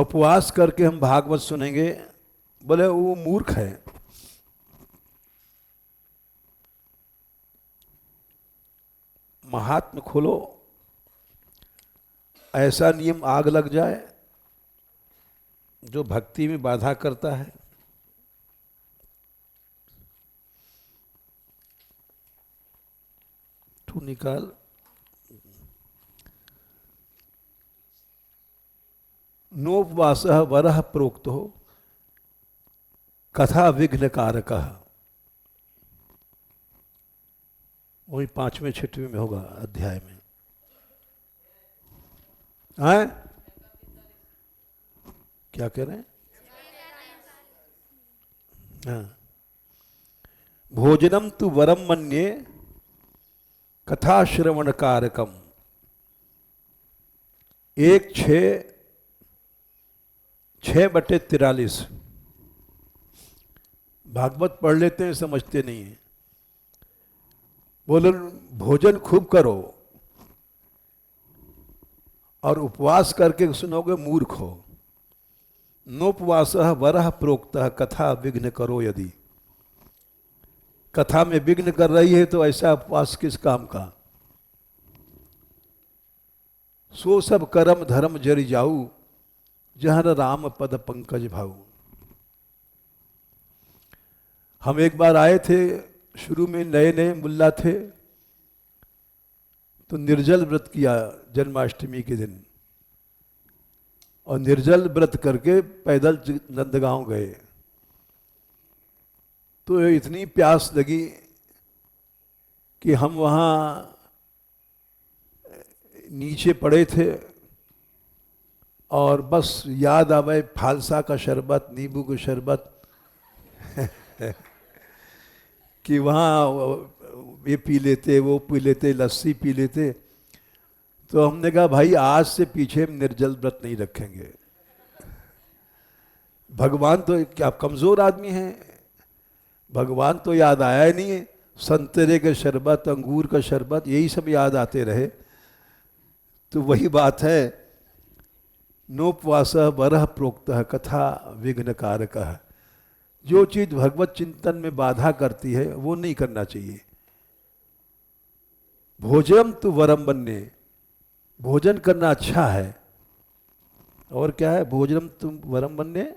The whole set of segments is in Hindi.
उपवास करके हम भागवत सुनेंगे, बोले वो मूर्ख है। महात्म खोलो, ऐसा नियम आग लग जाए जो भक्ति में बाधा करता है। तू निकाल। नोपवास वरः प्रोक्तो कथा विघ्न कारक। वही 5वें 6वें में होगा अध्याय में। हैं? क्या कह रहे हैं? हाँ। भोजनम तु वरम मन्ये कथा श्रवण कारकम। 1:6-6/43 भागवत पढ़ लेते हैं, समझते नहीं है। बोले भोजन खूब करो और उपवास करके सुनोगे मूर्ख हो। नोपवास वरः प्रोक्त कथा विघ्न करो यदि। कथा में विघ्न कर रही है तो ऐसा उपवास किस काम का। सो सब कर्म धर्म जरि जाऊ जहर राम पद पंकज भाऊ। हम एक बार आए थे, शुरू में नए नए मुल्ला थे, तो निर्जल व्रत किया जन्माष्टमी के दिन, और निर्जल व्रत करके पैदल नंदगांव गए। तो इतनी प्यास लगी कि हम वहाँ नीचे पड़े थे और बस याद आवे फालसा का शरबत, नींबू का शरबत कि वहाँ ये पी लेते, वो पी लेते, लस्सी पी लेते। तो हमने कहा भाई आज से पीछे हम निर्जल व्रत नहीं रखेंगे। भगवान तो क्या कमज़ोर आदमी हैं, भगवान तो याद आया ही नहीं है। संतरे का शरबत, अंगूर का शरबत, यही सब याद आते रहे। तो वही बात है, नोपवास वरः प्रोक्त कथा विघ्न कारक। जो चीज भगवत चिंतन में बाधा करती है वो नहीं करना चाहिए। भोजनम तु वरम बन्ने, भोजन करना अच्छा है। और क्या है? भोजनम तु वरम बन्ने,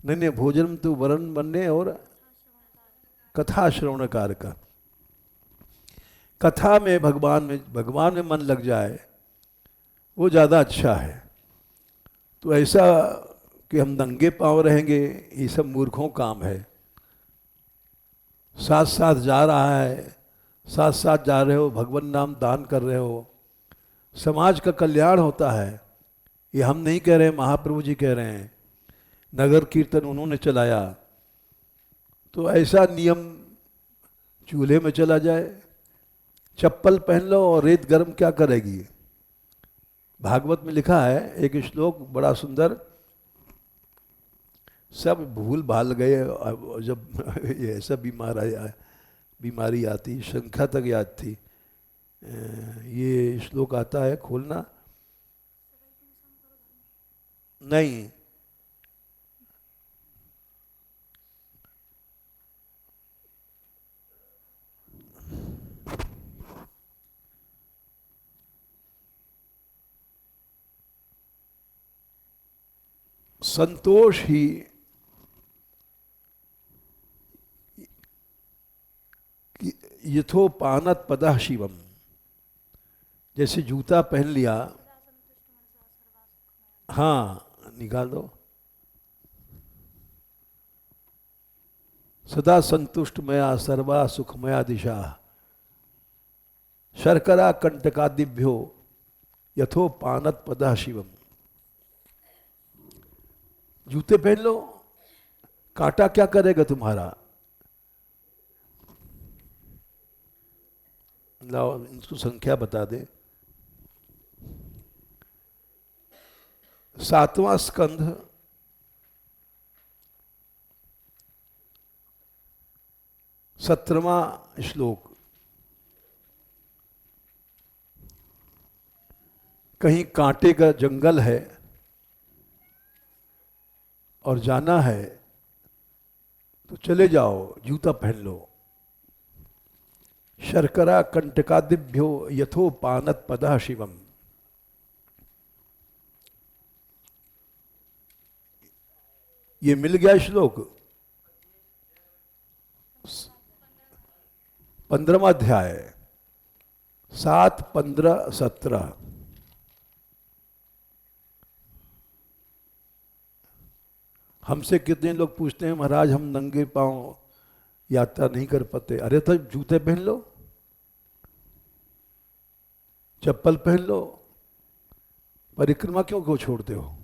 नहीं नहीं, भोजनम तु वरम बन्ने और कथा श्रवण कारक। कथा में भगवान में मन लग जाए वो ज़्यादा अच्छा है। तो ऐसा कि हम नंगे पांव रहेंगे, ये सब मूर्खों काम है। साथ साथ जा रहा है, साथ साथ जा रहे हो, भगवान नाम दान कर रहे हो, समाज का कल्याण होता है। ये हम नहीं कह रहे, महाप्रभु जी कह रहे हैं। नगर कीर्तन उन्होंने चलाया, तो ऐसा नियम चूल्हे में चला जाए। चप्पल पहन लो और रेत गर्म क्या करेगी। भागवत में लिखा है एक श्लोक बड़ा सुंदर, सब भूल भाल गए। जब ये ऐसा बीमारी आती, संख्या तक याद थी। ये श्लोक आता है, खोलना नहीं, संतोष ही यथोपानत पदः शिवम। जैसे जूता पहन लिया, हाँ निकाल दो। सदा संतुष्ट मया सर्वा सुखमया दिशा, शर्करा कंटकादिभ्यो यथोपानत पदः शिवम। जूते पहन लो, कांटा क्या करेगा तुम्हारा। लाओ इसको संख्या बता दे। 7वां स्कंध, 17वां श्लोक। कहीं कांटे का जंगल है और जाना है तो चले जाओ, जूता पहन लो। शर्करा कंटकादिभ्यो यथोपानत पदा शिवम। ये मिल गया श्लोक, 15वां अध्याय, 7, 15, 17। हमसे कितने लोग पूछते हैं महाराज हम नंगे पांव यात्रा नहीं कर पाते। अरे तो जूते पहन लो, चप्पल पहन लो, परिक्रमा क्यों छोड़ते हो?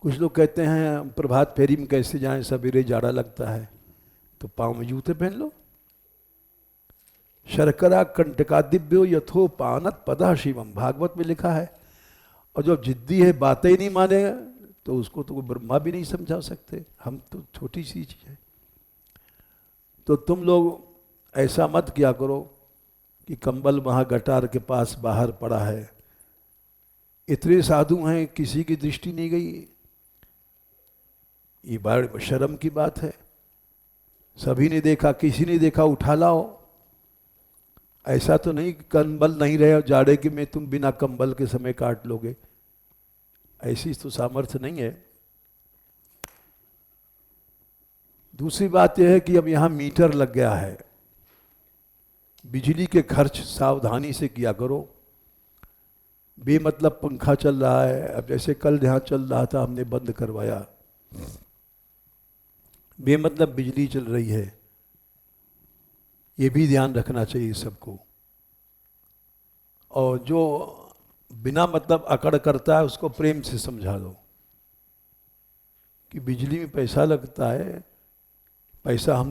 कुछ लोग कहते हैं प्रभात फेरी में कैसे जाएं, सवेरे जाड़ा लगता है, तो पांव में जूते पहन लो। शर्करा कंटकादिभ्यो यथोपानत पदा शिवम, भागवत में लिखा है। और जो जिद्दी है, बातें ही नहीं मानेगा, तो उसको तो ब्रह्मा भी नहीं समझा सकते। हम तो छोटी सी चीज है। तो तुम लोग ऐसा मत किया करो कि कंबल वहाँ गटार के पास बाहर पड़ा है, इतने साधु हैं किसी की दृष्टि नहीं गई, ये बड़ी शर्म की बात है। सभी ने देखा, किसी ने देखा, उठा लाओ। ऐसा तो नहीं कंबल नहीं रहे और जाड़े के में तुम बिना कंबल के समय काट लोगे, ऐसी तो सामर्थ्य नहीं है। दूसरी बात यह है कि अब यहां मीटर लग गया है, बिजली के खर्च सावधानी से किया करो। बेमतलब पंखा चल रहा है, अब जैसे कल जहां चल रहा था हमने बंद करवाया, बेमतलब बिजली चल रही है, ये भी ध्यान रखना चाहिए सबको। और जो बिना मतलब अकड़ करता है उसको प्रेम से समझा दो कि बिजली में पैसा लगता है, पैसा हम